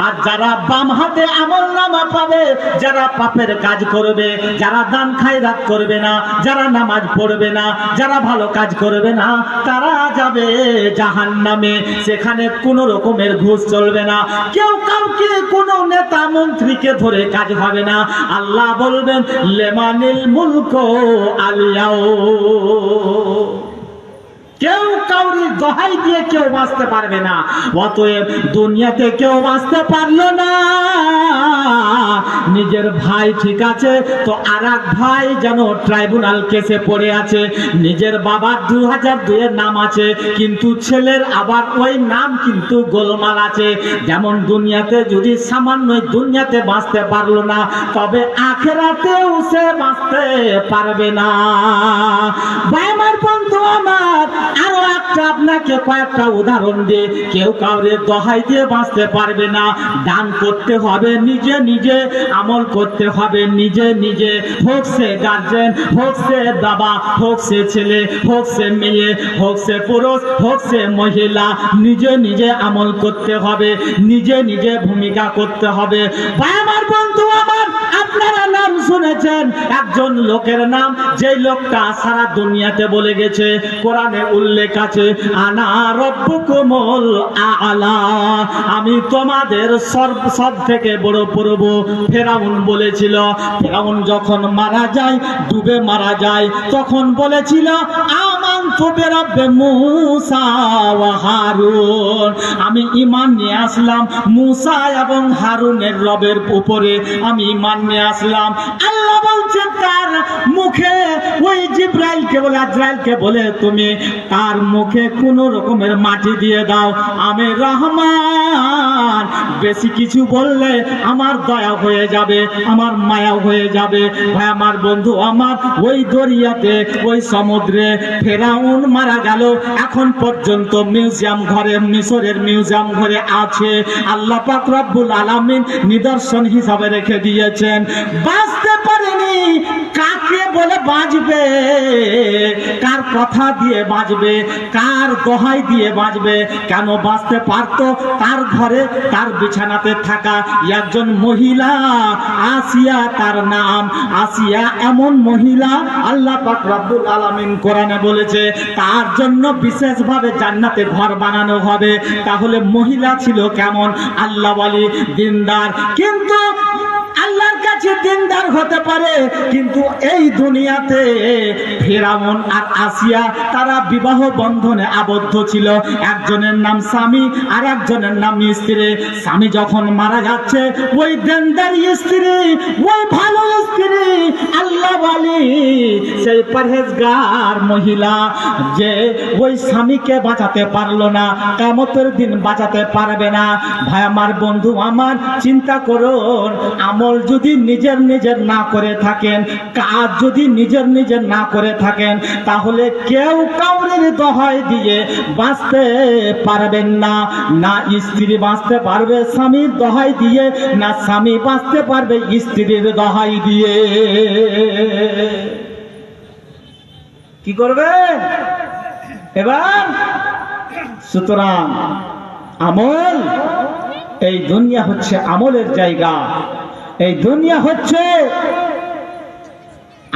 আর যারা বাম হাতে আমলনামা পাবে, যারা পাপের কাজ করবে, যারা দান খায়রাত করবে না, যারা নামাজ পড়বে না, যারা ভালো কাজ করবে না, তারা যাবে জাহান্নামে। সেখানে কোনো রকমের ঘুষ চলবে না, কেউ কাউকে কোনো নেতা মন্ত্রীকে ধরে কাজ হবে না। আল্লাহ বলবেন লেমানিল মুলক আলিয়াও, কেউ কাউরি দোহাই দিয়ে কেউ বাঁচতে পারবে না। অতএব দুনিয়াতে কেউ বাঁচতে পারলো না, নিজের ভাই ঠিক আছে তো আর এক ভাই যেন ট্রাইব্যুনাল কেসে পড়ে আছে। নিজের বাবার 2002 এর নাম আছে, কিন্তু ছেলের আবার ওই নাম কিন্তু গোলমাল আছে। যেমন দুনিয়াতে যদি সামান্য দুনিয়াতে বাঁচতে পারলো না, তবে আখেরাতেও সে বাঁচতে পারবে না। ভাই আমার, বন্ধু আমার, আরো একটা আপনাকে কয়েকটা উদাহরণ দিয়ে, কেউ কাউরে দোহাই দিয়ে বাঁচতে পারবে না। দান করতে হবে নিজে নিজে, আমল করতে হবে নিজে নিজে। হোক সে গার্জেন, হোক সে বাবা, হোক সে ছেলে, হোক সে মেয়ে, হোক সে পুরুষ, হোক সে মহিলা, নিজে নিজে আমল করতে হবে, নিজে নিজে ভূমিকা করতে হবে। ভাই আমার, বন্ধু আমার, আপনারা নাম শুনেছেন একজন লোকের নাম, যে লোকটা সারা দুনিয়াতে বলে গেছে, কোরআনে উল্লেখ আছে, আনা রব্বুকুমুল আ'লা, আমি তোমাদের সব থেকে বড় প্রভু। ফেরাউন বলেছিল, ফেরাউন যখন মারা যায়, ডুবে মারা যায়, তখন বলেছিল আমানতু বিরাব্বি মূসা ওয়া হারুন, আমি ঈমান নিয়ে আসলাম মূসা এবং হারুনের রবের উপরে আমি ঈমান নিয়ে আসলাম। আল্লাহ বলছেন তার মুখে, ওই জিবরাইলকে বলে, আজরাইলকে বলে, তুমি তার মুখে কোন রকমের মাটি দিয়ে দাও, আমি রহমান, বেশি কিছু বললে আমার দয়া হয়ে যাবে, আমার মায়া হয়ে যাবে। ভাই আমার, বন্ধু আমার, ওই দরিয়াতে, ওই সমুদ্রে ফেরাউন মারা গেল, এখন পর্যন্ত মিউজিয়াম ঘরে, মিশরের মিউজিয়াম ঘরে আছে। আল্লাহ পাক রব্বুল আলামিন নিদর্শন হিসাবে রেখে দিয়েছেন। বাঁচতে পারেনি, কাকে বলে বাঁচবে, কার কথা দিয়ে বাঁচবে, কার দোহাই দিয়ে বাঁচবে? কেন বাঁচতে পারতো? তার ঘরে, তার বিছানাতে থাকা একজন মহিলা, আসিয়া তার নাম। আসিয়া এমন মহিলা, আল্লাহ পাক রব্বুল আলামিন কোরআনে বলেছে তার জন্য বিশেষভাবে জান্নাতে ঘর বানানো হবে। তাহলে মহিলা ছিল কেমন? আল্লাহ ওয়ালি, দিনদার। কিন্তু আল্লাহর কাছে দিনদার হতে পারে, কিন্তু এই দুনিয়াতে ফিরআউন আর আসিয়া তারা বিবাহ বন্ধনে আবদ্ধ ছিল। একজনের নাম স্বামী আর একজনের নাম স্ত্রী। স্বামী যখন মারা যাচ্ছে, ওই দিনদার স্ত্রী, ওই ভালো স্ত্রী, আল্লাহ ওয়ালি, সেই পরহেজগার মহিলা, যে ওই স্বামীকে বাঁচাতে পারলো না, কিয়ামতের দিন বাঁচাতে পারবে না। ভাই আমার, বন্ধু আমার, চিন্তা করুন, আমল যদি নিজের নিজের না করে থাকেন, কাজ যদি নিজের নিজের না করে থাকেন, তাহলে কেউ কাউরের দোহাই দিয়ে বাঁচতে পারবেন না। না স্ত্রী বাঁচতে পারবে স্বামীর দোহাই দিয়ে, না স্বামী বাঁচতে পারবে স্ত্রীর দোহাই দিয়ে। কি করবে এবার? সুতরাং আমল, এই দুনিয়া হচ্ছে আমলের জায়গা, এই দুনিয়া হচ্ছে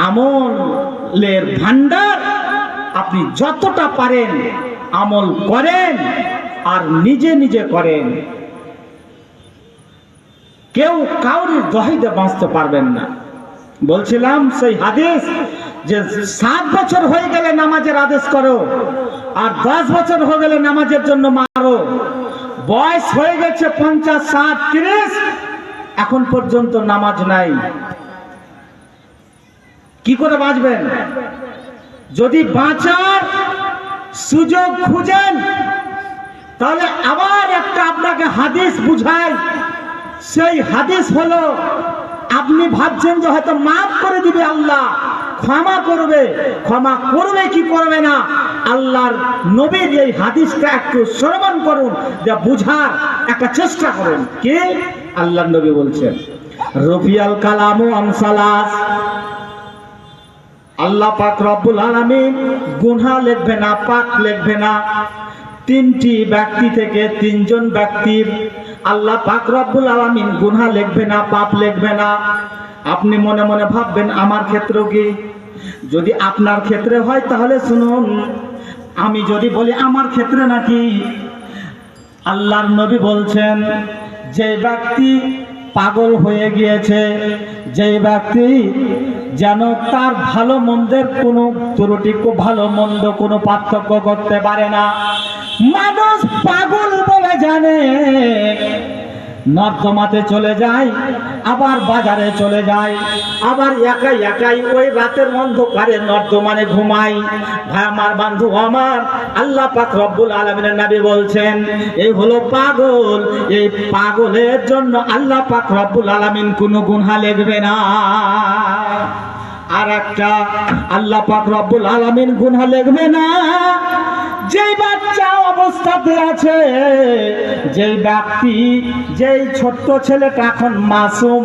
আমলের ভান্ডার। আপনি যতটা পারেন আমল করেন আর নিজে নিজে করেন। কেউ কাউরির দোহাইতে বাঁচতে পারবেন না। বলছিলাম সেই হাদিস, যে 7 বছর হয়ে গেলে নামাজের আদেশ করো, আর 10 বছর হয়ে গেলে নামাজের জন্য মারো। বয়স হয়ে গেছে 50, 60, 30, এখন পর্যন্ত নামাজ নাই। কি করে বাঁচবেন? যদি বাঁচার সুযোগ খুঁজেন, তাহলে আবার একটা আপনাকে হাদিস বুঝাই। সেই হাদিস হলো, আপনি ভাবছেন যে হয়তো মাফ করে দিবে আল্লাহ, ক্ষমা করবে, ক্ষমা করবে কি করবে না, আল্লাহর নবীর এই হাদিসটা একটু শ্রবণ করুন, যা বুঝার একটা চেষ্টা করুন। কি আল্লাহর নবী বলছেন? রফিয়াল কালামু আমসালাস, আল্লাহ পাক রব্বুল আলামিন গুনাহ লিখবে না, পাপ লিখবে না। 3টি ব্যক্তি থেকে 3জন ব্যক্তির আল্লাহ পাক রব্বুল আলামিন গুনাহ লিখবে না, পাপ লিখবে না। আপনি মনে মনে ভাববেন আমার ক্ষেত্রে কি? যদি আপনার ক্ষেত্রে হয় তাহলে শুনুন, আমি যদি বলি আমার ক্ষেত্রে নাকি, আল্লাহর নবী বলছেন যে ব্যক্তি পাগল হয়ে গিয়েছে, যে ব্যক্তি যেন তার ভালো মন্দের কোনো ত্রুটি, ভালো মন্দ কোনো পার্থক্য করতে পারে না, মানুষ পাগল বলে জানে, নর্দমাতে চলে যায়, আবার বাজারে চলে যায়, আবার একাই একাই ওই রাতের অন্ধকারে নর্দমানে ঘুমায়। ভাই আমার, বন্ধু আমার, আল্লাহ পাক রব্বুল আলামিনের নবী বলছেন এই হলো পাগল। এই পাগলের জন্য আল্লাহ পাক রব্বুল আলামিন কোনো গুনাহ লিখবে না। আর একটা, আল্লাহ পাক রব্বুল আলামিন গুনাহ লিখবে না যেই বাচ্চা অবস্থাতে আছে, যেই ব্যক্তি, যেই ছোট্ট ছেলেটা এখন মাসুম,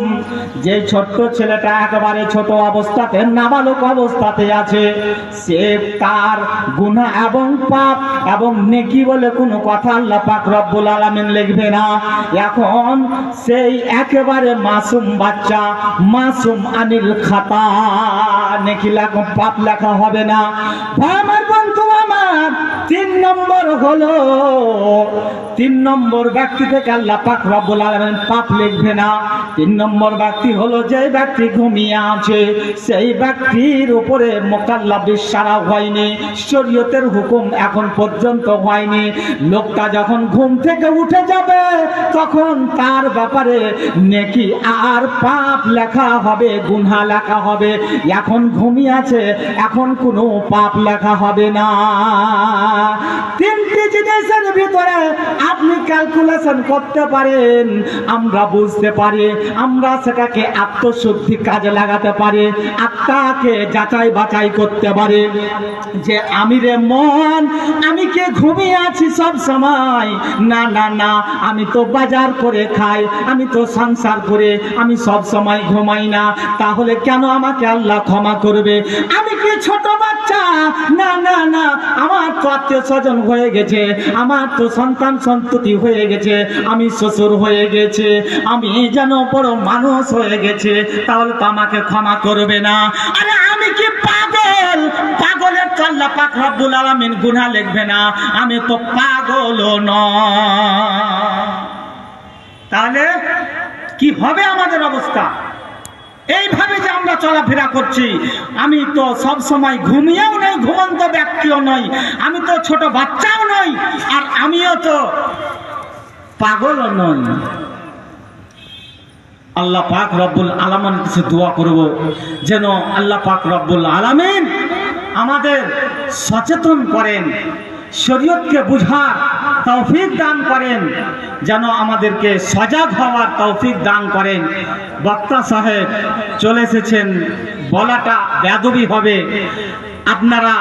যেই ছোট্ট ছেলেটা একেবারে ছোট অবস্থাতে, নাবালক অবস্থাতে আছে, সে তার গুনাহ এবং পাপ এবং নেকি বলে কোনো কথা আল্লাহ পাক রব্বুল আলামিন লিখবে না। এখন সেই একেবারে মাসুম বাচ্চা, মাসুম আনিল খাতা, নেকি লেখা, পাপ লেখা হবে না। আমার বন্ধু আমার, 3 নম্বর হলো, 3 নম্বর ব্যক্তি থেকে আল্লাহ পাক রব্বুল আলামিন পাপ লিখবে না। 3 নম্বর ব্যক্তি হলো যে ব্যক্তি ঘুমিয়ে আছে, সেই ব্যক্তির উপরে মোকাল্লাফ সারা হয়নি, শরীয়তের হুকুম এখন পর্যন্ত হয়নি। লোকটা যখন ঘুম থেকে উঠে যাবে তখন তার ব্যাপারে নেকি আর পাপ লেখা হবে, গুনাহ লেখা হবে। এখন ঘুমিয়ে আছে, এখন কোনো পাপ লেখা হবে না। 3টি জিনিসের ভিতরে আপনি ক্যালকুলেশন করতে পারেন, আমরা বুঝতে পারি, আমরা সেটাকে আত্মশুদ্ধি কাজে লাগাতে পারি, আত্মাকে যাচাই বাছাই করতে পারি যে আমি রে মন, আমি কি ঘুমিয়ে আছি সব সময়? না না না, আমি তো বাজার করে খাই, আমি তো সংসার করে, আমি সব সময় ঘুমাই না। তাহলে কেন আমাকে আল্লাহ ক্ষমা করবে? আমি কি ছোট বাচ্চা? না না না, আমার তো আত্মীয় স্বজন হয়ে গেছে, আমার তো সন্তান সন্ততি হয়ে গেছে, আমি শ্বশুর হয়ে গেছে, আমি যেন বড় মানুষ হয়ে গেছে, তাহলে তো আমাকে ক্ষমা করবে না। আরে আমি কি পাগল? পাগলের তো আল্লাহ পাক রব্বুল আলামিন গুনাহ লিখবে না। আমি তো পাগলও নয়। তাহলে কি হবে আমাদের অবস্থা? এইভাবে যে আমরা চলাফেরা করছি, আমি তো সব সময় ঘুমিয়েও নই, ঘুমন্ত ব্যক্তিও নই, আমি তো ছোট বাচ্চাও নই, আর আমিও তো পাগলও নই। আল্লাহ পাক রব্বুল আলামিন কাছে দোয়া করব যেন আল্লাহ পাক রব্বুল আলামিন আমাদের সচেতন করেন, শরীয়তকে বুঝার তৌফিক দান করেন, যেন আমাদেরকে সজাগ হওয়ার তৌফিক দান করেন। বক্তা সাহেব চলে এসেছেন, বলাটা বেয়াদবি হবে। আপনারা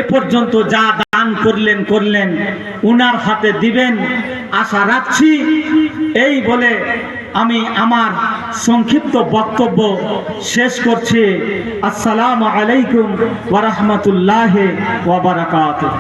এ পর্যন্ত যা দান করলেন উনার হাতে দিবেন আশা রাখছি। এই বলে আমি আমার সংক্ষিপ্ত বক্তব্য শেষ করছি। আসসালামু আলাইকুম ওয়া রাহমাতুল্লাহি ওয়া বারাকাতুহু।